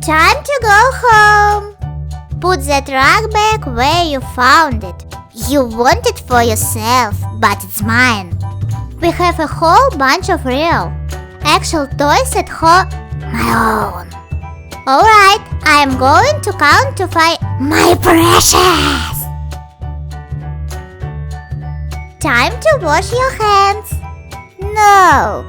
Time to go home. Put that rug back where you found it. You want it for yourself, but it's mine. We have a whole bunch of real, actual toys at home. My own. Alright, I am going to count to 5. My precious! Time to wash your hands. No.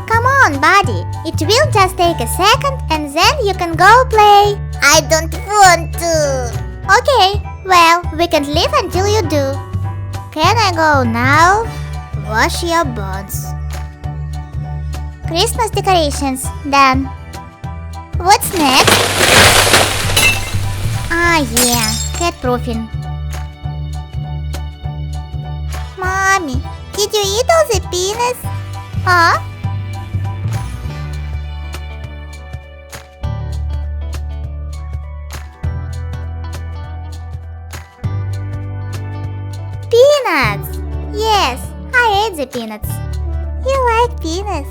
Come on, buddy. It will just take a second and then you can go play. I don't want to. Okay, well, we can leave until you do. Can I go now? Wash your bones. Christmas decorations, done. What's next? Ah, yeah, cat proofing. Mommy, did you eat all the peanuts? Huh? Peanuts! Yes, I ate the peanuts. You like peanuts?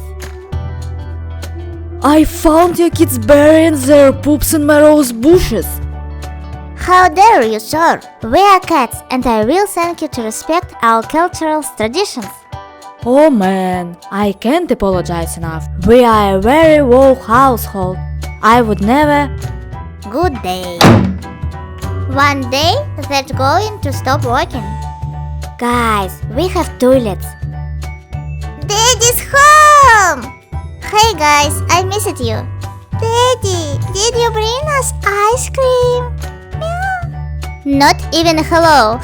I found your kids burying their poops in my rose bushes. How dare you, sir? We are cats and I will thank you to respect our cultural traditions. Oh man, I can't apologize enough. We are a very woke household. I would never... Good day. One day that's going to stop working. Guys, we have toilets. Daddy's home! Hey guys, I missed you. Daddy, did you bring us ice cream? Meow. Not even a hello.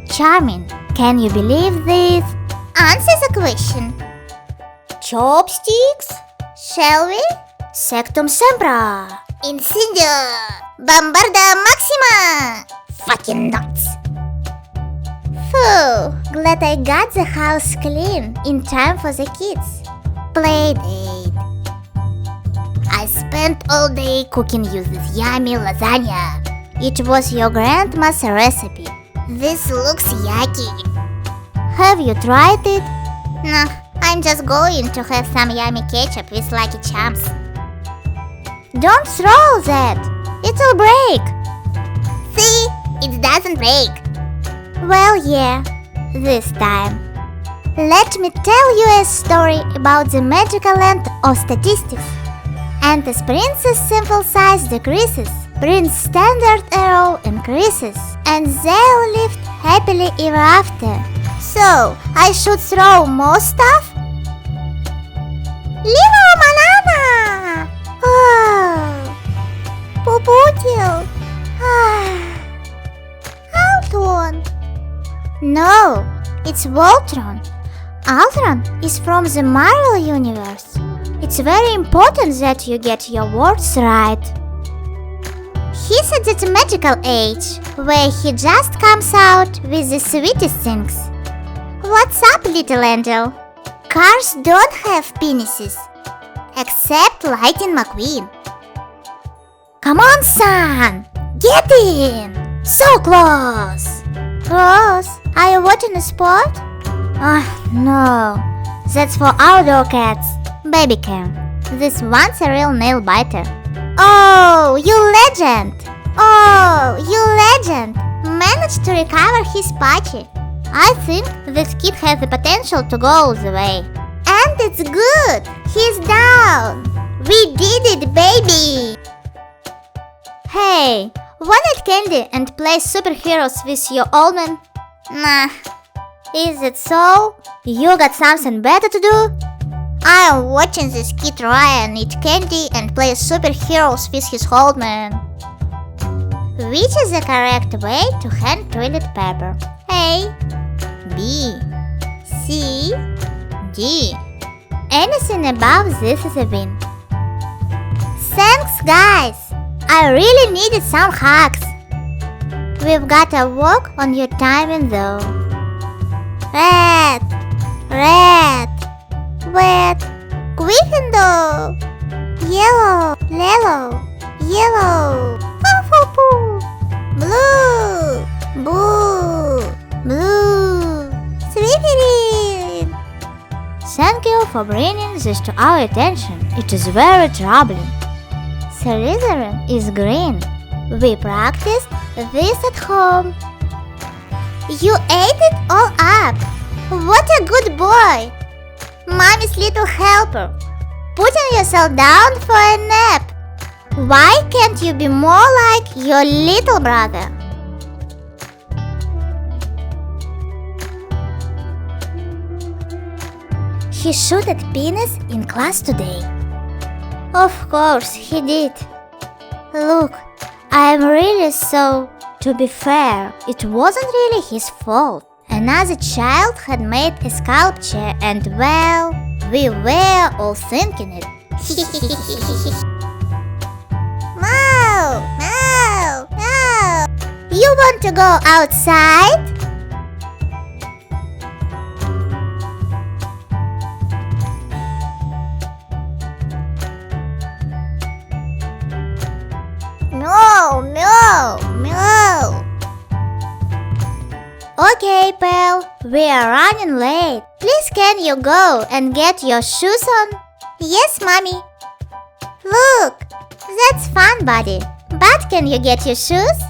Charming. Can you believe this? Answer the question. Chopsticks? Shall we? Sectum sempra. Incendio. Bombarda maxima. Fucking nuts. Phew, glad I got the house clean in time for the kids. Play date. I spent all day cooking you this yummy lasagna. It was your grandma's recipe. This looks yucky. Have you tried it? No, I'm just going to have some yummy ketchup with Lucky Charms. Don't throw that. It'll break. See, it doesn't break. Well, yeah, this time. Let me tell you a story about the magical land of statistics. And as Prince's simple size decreases, Prince's standard error increases, and they lived happily ever after. So, I should throw more stuff? Лива banana! Oh, Puputio! Altron! No, it's Voltron. Altron is from the Marvel universe. It's very important that you get your words right. He's at that magical age where he just comes out with the sweetest things. What's up, little angel? Cars don't have penises, except Lightning McQueen. Come on, son! Get in! So close! Close? Are you watching a sport? No. That's for outdoor cats. Baby cam. This one's a real nail biter. Oh, you legend! Oh, you legend! Managed to recover his patchy. I think this kid has the potential to go all the way. And it's good! He's down! We did it, baby! Hey, wanna eat candy and play superheroes with your old man? Nah. Is it so? You got something better to do? I am watching this kid Ryan eat candy and play superheroes with his old man. Which is the correct way to hand toilet paper? A, B, C, D. Anything above this is a win. Thanks, guys! I really needed some hugs. We've got to work on your timing though. Red, red, wet, Gryffindor, yellow, yellow, yellow, poo, blue, blue, blue, Slytherin. Thank you for bringing this to our attention. It is very troubling. Slytherin is green. We practiced this at home. You ate it all up. What a good boy. Mommy's little helper. Putting yourself down for a nap. Why can't you be more like your little brother? He shot at penis in class today. Of course he did. Look, I am really so... To be fair, it wasn't really his fault. Another child had made a sculpture and, well, we were all thinking it. No, no, no. You want to go outside? No, no, no. Okay, pal, we are running late. Please can you go and get your shoes on? Yes, mommy. Look, that's fun, buddy. But can you get your shoes?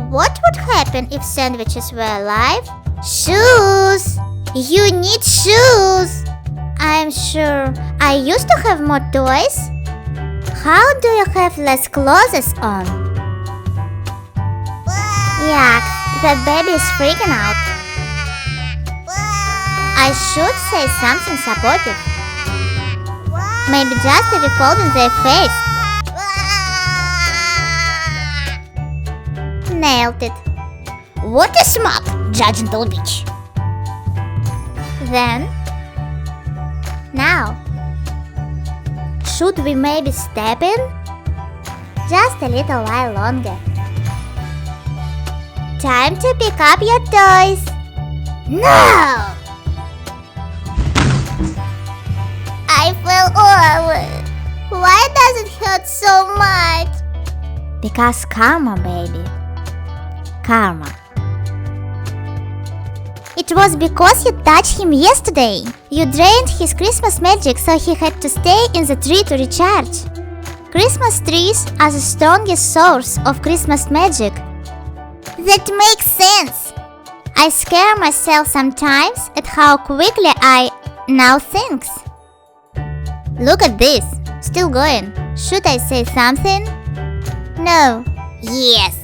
What would happen if sandwiches were alive? Shoes! You need shoes! I'm sure I used to have more toys. How do you have less clothes on? Yuck, that baby is freaking out. I should say something supportive. Maybe just a fold in their face. Nailed it. What a smart, judgmental bitch. Then, now, should we maybe step in? Just a little while longer. Time to pick up your toys. No! I fell over. Why does it hurt so much? Because karma, baby. Karma. It was because you touched him yesterday. You drained his Christmas magic, so he had to stay in the tree to recharge. Christmas trees are the strongest source of Christmas magic. That makes sense. I scare myself sometimes at how quickly I now think. Look at this. Still going. Should I say something? No. Yes.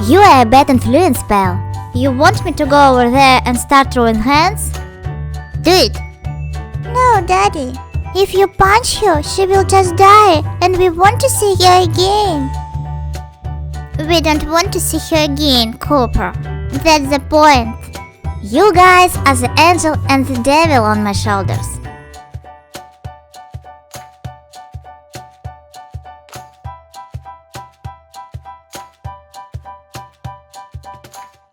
You are a bad influence, pal. You want me to go over there and start throwing hands? Do it. No, Daddy. If you punch her, she will just die, and we want to see her again. We don't want to see her again, Cooper. That's the point. You guys are the angel and the devil on my shoulders.